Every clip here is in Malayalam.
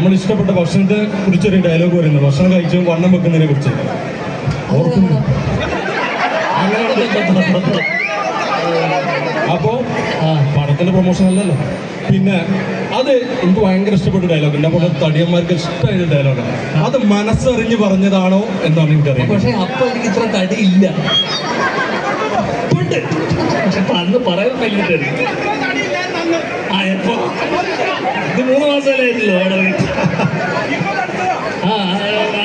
നമ്മൾ ഇഷ്ടപ്പെട്ട ഭക്ഷണത്തെ കുറിച്ചൊരു ഡയലോഗ് പറയുന്നത്, ഭക്ഷണം കഴിച്ചു വണ്ണം വെക്കുന്നതിനെ കുറിച്ച്. അപ്പോ പടത്തിന്റെ പ്രൊമോഷൻ അല്ലല്ലോ. പിന്നെ അത് എനിക്ക് ഭയങ്കര ഇഷ്ടപ്പെട്ട ഡയലോഗ് ഉണ്ട്. അപ്പോൾ തടിയന്മാർക്ക് ഇഷ്ടമായ ഡയലോഗാണ്. അത് മനസ്സറിഞ്ഞ് പറഞ്ഞതാണോ എന്നാണ് എനിക്കറിയാം. പക്ഷെ അപ്പൊ എനിക്ക് ഇത്ര തടി ഇല്ല, പക്ഷെ അന്ന് പറയാൻ പറ്റില്ല. എപ്പോ ഇത് 3 മാസമല്ലായിരുന്നല്ലോ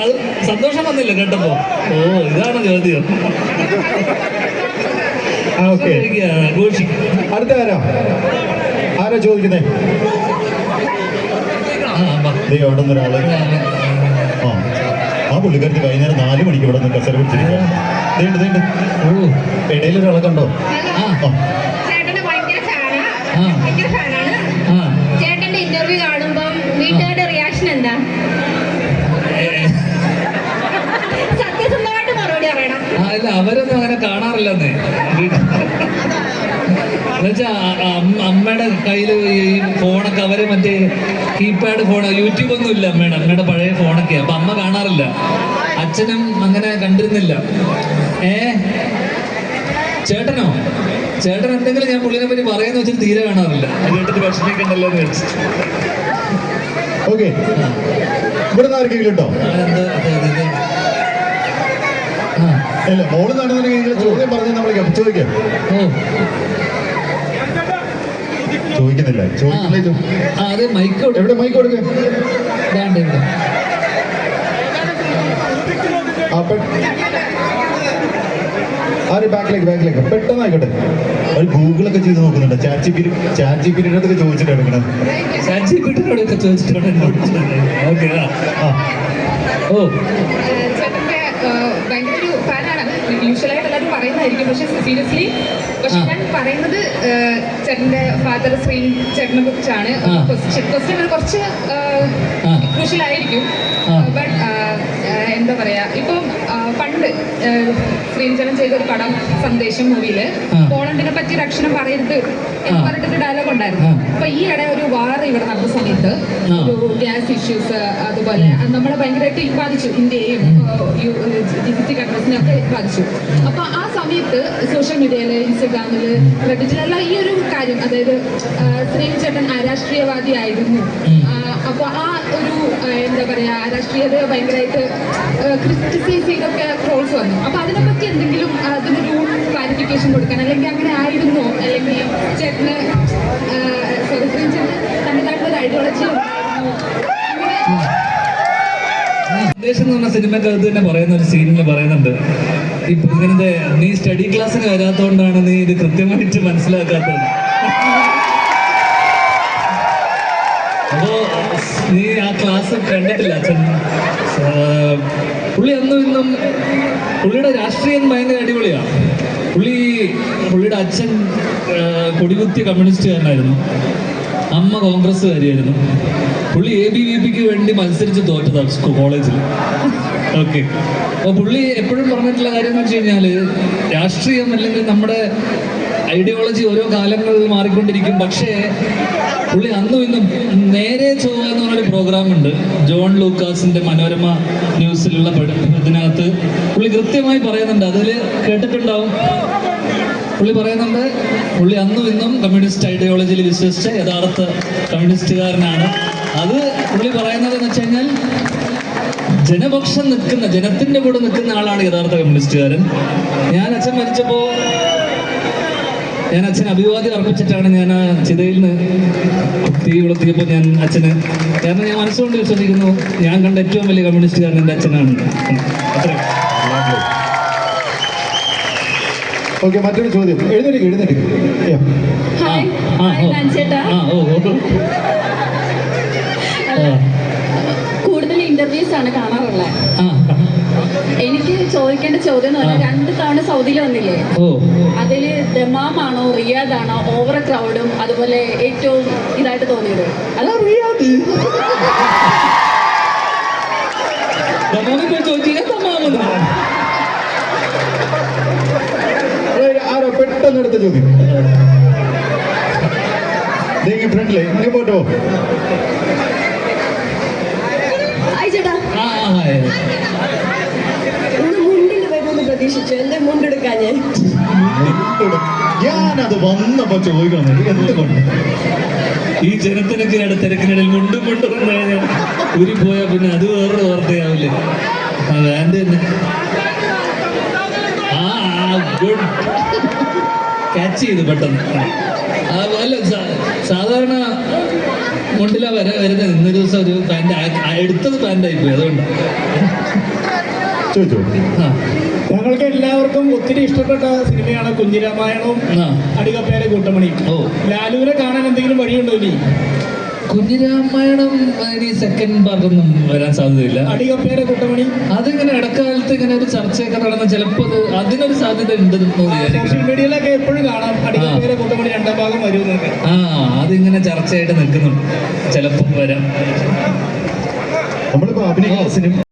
അത് സന്തോഷം വന്നില്ല കേട്ടപ്പോ. ഇതാണ് ചോദ്യം. അടുത്ത ആരാ ചോദിക്കുന്നേ? ഒരാള് ആ പുള്ളിക്കാരത്ത് വൈകുന്നേരം 4 മണിക്ക് ഇവിടെ നിന്ന് കസര പിടിച്ചിരിക്കുക. ഇടയിലൊരാളെ കണ്ടോ? ചേട്ടന്റെ ഇന്റർവ്യൂ കാണുമ്പോ വീട്ടുകാരുടെ റിയാക്ഷൻ എന്താ? സത്യസന്ധമായിട്ട് മറുപടി പറയണം. അല്ല, അവരൊന്നും അങ്ങനെ കാണാറില്ലെന്നേ. എന്നുവെച്ചാ അമ്മയുടെ കയ്യിൽ ഈ ഫോണൊക്കെ അവര് മറ്റേ കീപാഡ് ഫോൺ, യൂട്യൂബ് ഒന്നും ഇല്ല അമ്മയുടെ പഴയ ഫോണൊക്കെ. അപ്പൊ അമ്മ കാണാറില്ല, അച്ഛനും അങ്ങനെ കണ്ടിരുന്നില്ല. ചേട്ടനോ? ചേട്ടൻ എന്തെങ്കിലും ഞാൻ പുള്ളിനെ പറ്റി പറയുന്ന വെച്ചാൽ തീരെ കാണാറില്ല. കേട്ടിട്ട് വിഷമിക്കണ്ടല്ലോ എന്ന് വെച്ചു. ഓക്കെ, ഇവിടെ ആർക്കെങ്കിലും ഉണ്ടോ? അല്ല, മോള് നടന്നുണ്ടെങ്കിൽ ചോദ്യം പറഞ്ഞ് നമ്മൾ ചോദിക്കാം. ചോദിക്കുന്നില്ല. അതെ, മൈക്ക് എവിടെ? മൈക്ക് കൊടുക്ക. ബാക്കിലേക്ക് പെട്ടെന്ന് ആയിക്കോട്ടെ. അവർ ഗൂഗിളൊക്കെ ചെയ്ത് നോക്കുന്നുണ്ട്. ചാറ്റ് ജി പി ടിയുടെ ചോദിച്ചിട്ട് എടുക്കണം. ഭയങ്കര ഒരു ഫാനാണ്. യൂഷ്വലായിട്ട് എല്ലാവരും പറയുന്നതായിരിക്കും, പക്ഷെ സീരിയസ്ലി ഞാൻ പറയുന്നത് ചേട്ടന്റെ ഫാദർ ശ്രീ ചേട്ടനെ കുറിച്ചാണ്. ക്വസ്റ്റ്യൻ കുറച്ച് ക്രൂഷ്യൽ ആയിരിക്കും. ബട്ട് എന്താ പറയാ, ഇപ്പം പണ്ട് ശ്രീചേട്ടൻ ചെയ്ത ഒരു പടം സന്ദേശം മൂവിയില് പോളണ്ടിനെ പറ്റി ഒരു അക്ഷരം പറയരുത് എന്ന് പറഞ്ഞിട്ടൊരു ഡയലോഗ് ഉണ്ടായിരുന്നു. അപ്പൊ ഈ ഇട ഒരു വാർ ഇവിടെ നടന്ന സമയത്ത് ഒരു ഗ്യാസ് ഇഷ്യൂസ് അതുപോലെ നമ്മളെ ഭയങ്കരമായിട്ട് ബാധിച്ചു, ഇന്ത്യയെയും GCC കൺട്രീസിനെയൊക്കെ ബാധിച്ചു. അപ്പൊ ആ സമയത്ത് സോഷ്യൽ മീഡിയയില്, ഇൻസ്റ്റഗ്രാമില്, റെഡിറ്റിലെല്ലാം ഈ ഒരു കാര്യം, അതായത് ശ്രീചേട്ടൻ അരാഷ്ട്രീയവാദിയായിരുന്നു. അപ്പൊ ആ ഒരു എന്താ പറയാ, രാഷ്ട്രീയത ഭയങ്കരമായിട്ട് ക്രിറ്റിസൈസ് ചെയ്തൊക്കെ ട്രോൾസ് വന്നു. അപ്പൊ അതിനെപ്പറ്റി എന്തെങ്കിലും അതിനൊരു ക്ലാരിഫിക്കേഷൻ കൊടുക്കാൻ, അല്ലെങ്കിൽ അങ്ങനെ ആയിരുന്നോ, അല്ലെങ്കിൽ ചേട്ടന് സോറി ശ്രീചേട്ടന് തന്നതായിട്ടുള്ള ഐഡിയോളജി സന്ദേശം എന്ന് പറഞ്ഞ സിനിമക്കകത്ത് തന്നെ പറയുന്ന ഒരു സീനിൽ പറയുന്നുണ്ട്, ഇപ്പൊ ഇങ്ങനത്തെ നീ സ്റ്റഡി ക്ലാസ്സിന് വരാത്തോണ്ടാണ് നീ ഇത് കൃത്യമായിട്ട് മനസ്സിലാക്കാത്തത്. അപ്പോ നീ ആ ക്ലാസ് കണ്ടിട്ടില്ല. അച്ഛൻ പുള്ളി അന്നും ഇന്നും പുള്ളിയുടെ രാഷ്ട്രീയം ഭയങ്കര അടിപൊളിയാണ്. പുള്ളിയുടെ അച്ഛൻ കൊടികുത്തിയ കമ്മ്യൂണിസ്റ്റുകാരനായിരുന്നു, അമ്മ കോൺഗ്രസ്സുകാരിയായിരുന്നു. പുള്ളി ABVPക്ക് വേണ്ടി മത്സരിച്ച് തോറ്റതാണ് കോളേജിൽ. ഓക്കെ, അപ്പോൾ പുള്ളി എപ്പോഴും പറഞ്ഞിട്ടുള്ള കാര്യം എന്ന് വെച്ച് കഴിഞ്ഞാൽ, രാഷ്ട്രീയം അല്ലെങ്കിൽ നമ്മുടെ ഐഡിയോളജി ഓരോ കാലങ്ങളിൽ മാറിക്കൊണ്ടിരിക്കും. പക്ഷേ പുള്ളി അന്നും ഇന്നും നേരെ ചൊവ്വ എന്ന് പറഞ്ഞൊരു പ്രോഗ്രാം ഉണ്ട്, ജോൺ ലൂക്കാസിന്റെ മനോരമ ന്യൂസിലുള്ള ഇതിനകത്ത് പുള്ളി കൃത്യമായി പറയുന്നുണ്ട്. അതിൽ കേട്ടിട്ടുണ്ടാവും, പുള്ളി പറയുന്നുണ്ട് പുള്ളി അന്നും ഇന്നും കമ്മ്യൂണിസ്റ്റ് ഐഡിയോളജിയിൽ വിശ്വസിച്ച യഥാർത്ഥ കമ്മ്യൂണിസ്റ്റുകാരനാണ്. അത് പുള്ളി പറയുന്നത് എന്ന് വെച്ച് കഴിഞ്ഞാൽ, ജനപക്ഷം നിൽക്കുന്ന, ജനത്തിന്റെ കൂടെ നിൽക്കുന്ന ആളാണ് യഥാർത്ഥ കമ്മ്യൂണിസ്റ്റുകാരൻ. ഞാൻ അച്ഛൻ മരിച്ചപ്പോ ഞാൻ അച്ഛന് അഭിവാദ്യം അർപ്പിച്ചിട്ടാണ് ഞാൻ ആ ചിതയിൽ നിന്ന് തീ കൊളുത്തിയപ്പോൾ ഞാൻ അച്ഛന്, കാരണം ഞാൻ മനസ്സുകൊണ്ട് വിശ്വസിക്കുന്നു ഞാൻ കണ്ട ഏറ്റവും വലിയ കമ്മ്യൂണിസ്റ്റുകാരൻ എൻ്റെ അച്ഛനാണ്. ഓക്കെ, മറ്റൊരു ചോദ്യം. എഴുന്നേറ്റ് കൂടുതൽ ഇന്റർവ്യൂസ് ആണ് കാണാറുള്ളത്. എനിക്ക് ചോദിക്കേണ്ട ചോദ്യം എന്ന് പറഞ്ഞാൽ, 2 തവണ സൗദിയിൽ വന്നില്ലേ, അതില് ദമാമാണോ റിയാദാണോ ഓവർ ക്രൗഡും അതുപോലെ ഏറ്റവും ഇതായിട്ട് തോന്നിയത്? അതാ റിയാദ്. ആരോ പെട്ടെന്ന് എടുത്ത ചോദ്യം. ഫ്രണ്ടിലെ പോട്ടോ. ഇന്ന് മുണ്ടിൽ വരുമെന്ന് പ്രതീക്ഷിച്ചു. എന്റെ മുണ്ടെടുക്കാൻ ഞാനത് വന്നപ്പോ ചോദിക്കണം എന്തുകൊണ്ട് ഈ ജനത്തിനൊക്കെയാണ് തിരക്കിനിടയിൽ മുണ്ടും ഉരി പോയാൽ പിന്നെ അത് വേറൊരു വാർത്തയാവില്ലേ? ആ വേണ്ട തന്നെ. ഗുഡ് ക്യാച്ച് ചെയ്ത് പെട്ടെന്ന്. അല്ല സാധാരണ മുണ്ടിലാ വരുന്നത്. ഇന്നൊരു ദിവസം ഒരു പാൻറ് എടുത്തത് പാൻറ്റായി പോയി, അതുകൊണ്ട്. ചോദിച്ചോ. ആ ഞങ്ങൾക്ക് എല്ലാവർക്കും ഒത്തിരി ഇഷ്ടപ്പെട്ട സിനിമയാണ് കുഞ്ഞിരാമായണവും ആ അടികപ്പേരെ കൂട്ടമണിയും. ഓ, ലാലുവിനെ കാണാൻ എന്തെങ്കിലും വഴിയുണ്ടോ ഇനി? കുഞ്ഞിരാമായണം ഇനി സെക്കൻഡ് പാർട്ടൊന്നും വരാൻ സാധ്യതയില്ല. അടികപ്പേരെ കൂട്ടമണി അതിങ്ങനെ ഇടക്കാലത്ത് ഇങ്ങനെ ഒരു ചർച്ചയൊക്കെ നടന്ന ചിലപ്പോൾ അതിനൊരു സാധ്യത ഉണ്ടെന്ന് വിചാരിക്കുന്നു. സോഷ്യൽ മീഡിയയിലൊക്കെ എപ്പോഴും കാണാം അടികപ്പേരെ കൂട്ടമണി 2ാം ഭാഗം വരുമെന്നൊക്കെ. അതിങ്ങനെ ചർച്ചയായിട്ട് നിൽക്കുന്നുണ്ട്, ചിലപ്പോൾ വരാം. നമ്മളിപ്പോ അഭിനയിക്കുന്ന സിനിമ